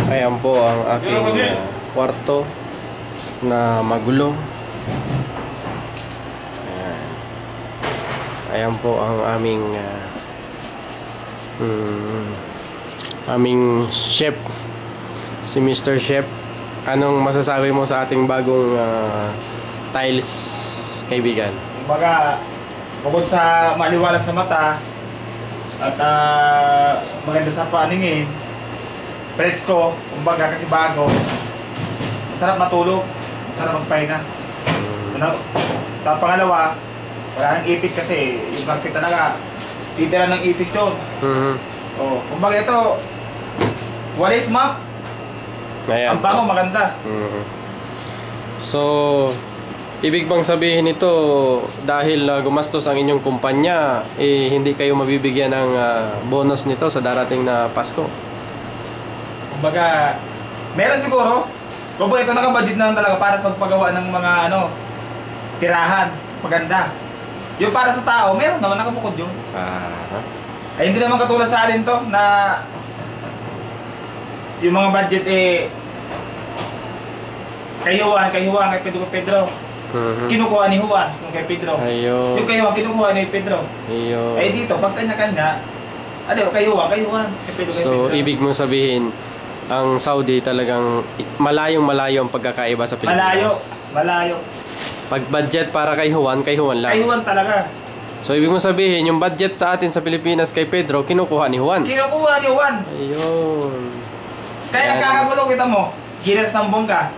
Ayan po ang aking kwarto na magulo. Ayan po ang aming chef, si Mr. Chef. Anong masasabi mo sa ating bagong tiles, kaibigan? Kumbaga, bukod sa maliwalas sa mata at maganda sa paningin, presko, kumbaga kasi bago, masarap matulog, masarap magpahinga. Tapos pangalawa, wala nang ipis kasi yung carpet talaga titira ng ipis yun. Oh, kumbaga ito, walis map. Ayan. Ang bango, maganda. So, ibig bang sabihin ito, dahil gumastos ang inyong kumpanya, hindi kayo mabibigyan ng bonus nito sa darating na Pasko? Kumbaga, meron siguro. Kumbaga ito naka-budget na lang talaga para sa pagpagawa ng mga tirahan, maganda. Yung para sa tao, meron naman nakabukod yun. Ay hindi naman katulad sa alin to na yung mga budget kay Juan, kay Pedro. Kinukuha ni Juan yung kay Pedro. Ayun. Yung kay Juan kinukuha ni Pedro. Ayun. Ay dito, pag kanya-kanya, kay Juan, kay Pedro, kay So, Pedro. ibig mong sabihin, ang Saudi talagang malayong-malayo ang pagkakaiba sa Pilipinas. Malayo. Pag budget para kay Juan lang. Kay Juan talaga. So, ibig mong sabihin, yung budget sa atin sa Pilipinas kay Pedro, kinukuha ni Juan. Kinukuha ni Juan. Ayun. Kaya nagkakagulo kita mo. Gilas ng bongga.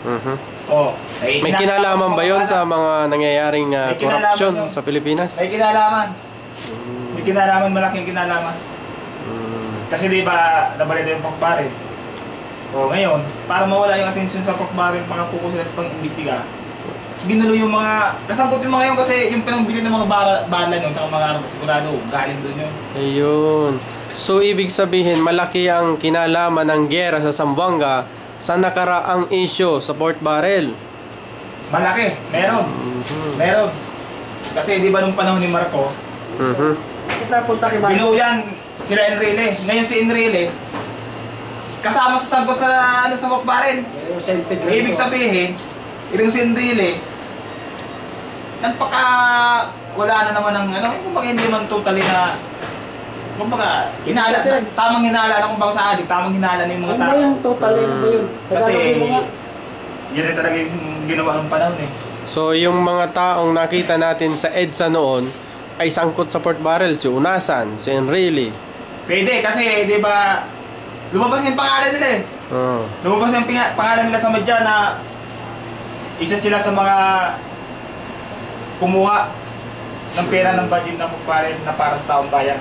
Oh, may kinalaman ba yun sa mga nangyayaring korupsyon sa Pilipinas? May kinalaman. May kinalaman, malaking kinalaman. Kasi di ba, nabalita yung pork barrel. O ngayon, para mawala yung atensyon sa pork barrel, makapuko sila sa pang-imbestiga. Ginulo yung mga, kasangkot yung mga yun kasi yung pinangbili ng mga bala yun, tsaka mga sigurado, galing doon yun. Ayun. So, ibig sabihin, malaki ang kinalaman ng giyera sa Zamboanga sa nakaraang issue sa pork barrel. Malaki, meron. Meron. Kasi di ba nung panahon ni Marcos, binuo yan sila Enrile. Ngayon si Enrile, kasama sa sangkot sa pork barrel. Ibig sabihin, itong si Enrile, wala na naman ng kumbaga hindi man totally na, kumbaga, tamang hinala na kumbaga sa adik, tamang hinala na yung mga tao. Ano ba yung totally ba yun? Kasi, yun na talaga yung ginawa ng panahon eh. So, yung mga taong nakita natin sa EDSA noon, ay sangkot sa pork barrel, si Unasan, si Enrile. Pwede, kasi di ba, lumabas yung pangalan nila eh. Lumabas yung pangalan nila sa media na isa sila sa mga kumuha ng pera ng budget ng pork barrel na para sa taong bayan.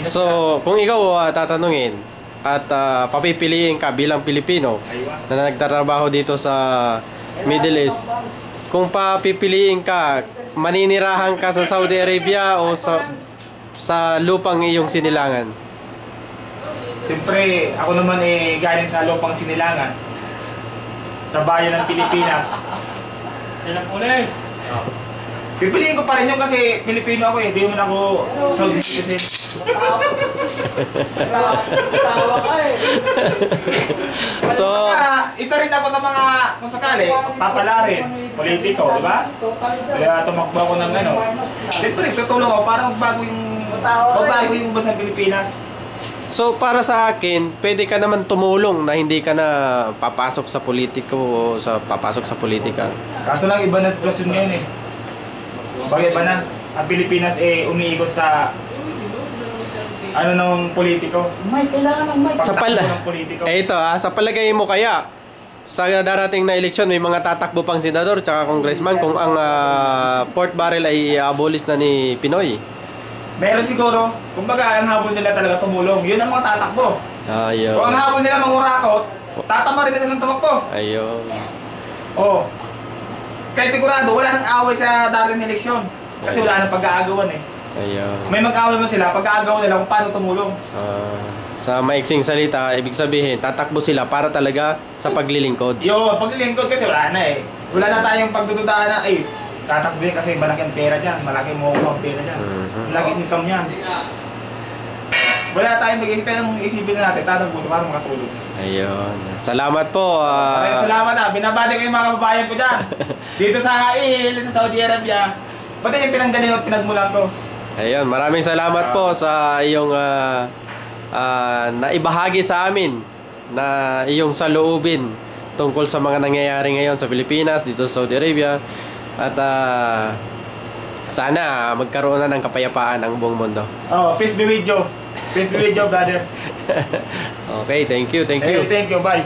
So, kung ikaw tatanungin at papipiliin ka bilang Pilipino na nagtatrabaho dito sa Middle East, kung papipiliin ka, maninirahan ka sa Saudi Arabia o sa lupang iyong sinilangan? Siyempre, ako naman galing sa lupang sinilangan sa bayan ng Pilipinas. Pulis! Pipiliin ko pa rin yun kasi Pilipino ako eh. Di mo na ako Saudi citizen. So, isa rin ako sa mga, kung sakali, papalarin, politiko, di ba? Kaya tumakbo ako ng siyempre, tutulong ako para magbago yung basang Pilipinas. So, para sa akin, pwede ka naman tumulong na hindi ka na papasok sa politiko o papasok sa politika. Kaso lang iba na sitwasyon ngayon eh. Bagay ba na? Ang Pilipinas umiikot sa ng politiko. May kailangan ng mic. Sa palagay mo kaya, sa darating na eleksyon, may mga tatakbo pang senador tsaka congressman kung ang pork barrel ay abolish na ni Pinoy? Meron siguro. Kumbaga, ang habol nila talaga tumulong. Yun ang mga tatakbo. Ayun. Kung ang habol nila mangurakot, tatama rin na silang tumakbo. Ayun. Oo. Kaya sigurado, wala nang away sa darating eleksyon. Kasi wala nang pag-aagawan eh. Ayun. May mag-away mo sila, pag-aagawan nila kung paano tumulong. Sa maiksing salita, ibig sabihin, tatakbo sila para talaga sa paglilingkod. Yun, paglilingkod kasi wala na eh. Wala na tayong pagdududahan na, tatakbo din kasi malaki ang pera dyan, malaki mo ang pera dyan. Malaki income niyan. Wala tayong mag-isip. Kaya ang isipin na natin, tatagutin para makatulog. Ayun. Salamat po. Maraming salamat ah. Binabati ko yung mga kababayan ko dyan. Dito sa Hail, sa Saudi Arabia. Pati yung pinanggaling at pinagmulan ko. Ayun, maraming salamat po sa iyong naibahagi sa amin na iyong saloobin tungkol sa mga nangyayari ngayon sa Pilipinas, dito sa Saudi Arabia. At sana magkaroon na ng kapayapaan ang buong mundo. Oh, peace be with you. Peace be with you, brother. Okay, thank you, thank you. Thank you, bye.